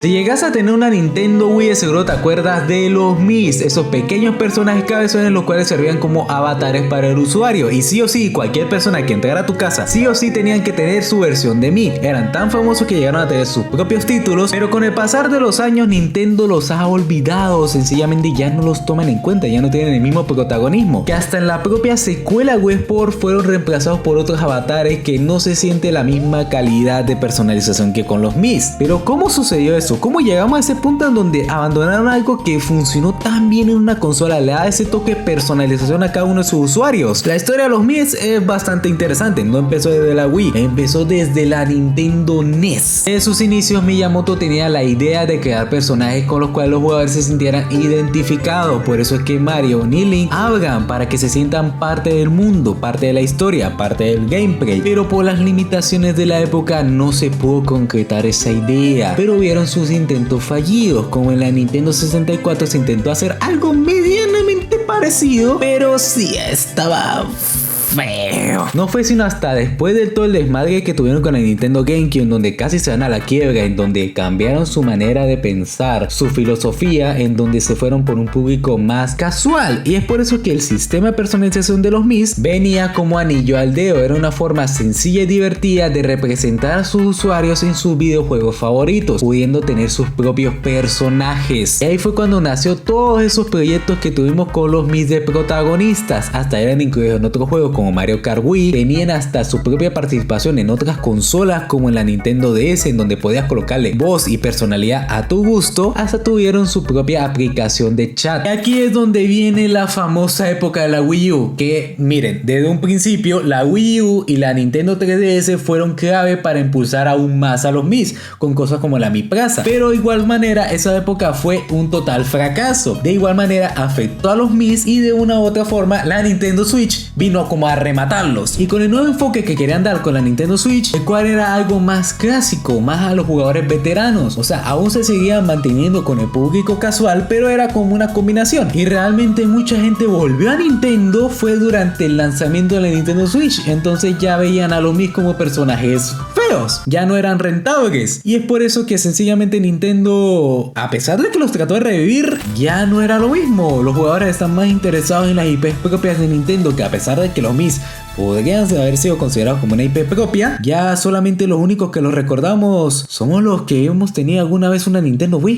Si llegas a tener una Nintendo Wii, de seguro te acuerdas de los Mis, esos pequeños personajes cabezones los cuales servían como avatares para el usuario. Y sí o sí, cualquier persona que entrara a tu casa, sí o sí tenían que tener su versión de Mi. Eran tan famosos que llegaron a tener sus propios títulos, pero con el pasar de los años Nintendo los ha olvidado, sencillamente ya no los toman en cuenta, ya no tienen el mismo protagonismo. Que hasta en la propia secuela Wii Sports fueron reemplazados por otros avatares que no se siente la misma calidad de personalización que con los Mis. Pero ¿cómo sucedió eso? ¿Cómo llegamos a ese punto en donde abandonaron algo que funcionó tan bien en una consola? Le da ese toque de personalización a cada uno de sus usuarios. La historia de los Mis es bastante interesante. No empezó desde la Wii, empezó desde la Nintendo NES. En sus inicios Miyamoto tenía la idea de crear personajes con los cuales los jugadores se sintieran identificados. Por eso es que Mario y Link hablan para que se sientan parte del mundo, parte de la historia, parte del gameplay. Pero por las limitaciones de la época no se pudo concretar esa idea. Pero vieron sus intentos fallidos, como en la Nintendo 64 se intentó hacer algo medianamente parecido, pero sí estaba feo. No fue sino hasta después del todo el desmadre que tuvieron con la Nintendo GameCube, en donde casi se van a la quiebra, en donde cambiaron su manera de pensar, su filosofía, en donde se fueron por un público más casual. Y es por eso que el sistema de personalización de los Mis venía como anillo al dedo. Era una forma sencilla y divertida de representar a sus usuarios en sus videojuegos favoritos, pudiendo tener sus propios personajes. Y ahí fue cuando nació todos esos proyectos que tuvimos con los Mis de protagonistas. Hasta eran incluidos en otros juegos como Mario Kart Wii, tenían hasta su propia participación en otras consolas como en la Nintendo DS, en donde podías colocarle voz y personalidad a tu gusto. Hasta tuvieron su propia aplicación de chat. Y aquí es donde viene la famosa época de la Wii U, que miren, desde un principio la Wii U y la Nintendo 3DS fueron clave para impulsar aún más a los Mis, con cosas como la Mi Plaza. Pero de igual manera esa época fue un total fracaso. De igual manera afectó a los Mis y de una u otra forma la Nintendo Switch vino como a rematarlos. Y con el nuevo enfoque que querían dar con la Nintendo Switch, el cual era algo más clásico, más a los jugadores veteranos. O sea, aún se seguía manteniendo con el público casual, pero era como una combinación. Y realmente mucha gente volvió a Nintendo fue durante el lanzamiento de la Nintendo Switch. Entonces ya veían a los Mis como personajes feos, ya no eran rentables. Y es por eso que sencillamente Nintendo, a pesar de que los trató de revivir, ya no era lo mismo. Los jugadores están más interesados en las IPs propias de Nintendo, que a pesar de que los Mis podrían haber sido considerados como una IP propia, ya solamente los únicos que los recordamos somos los que hemos tenido alguna vez una Nintendo Wii.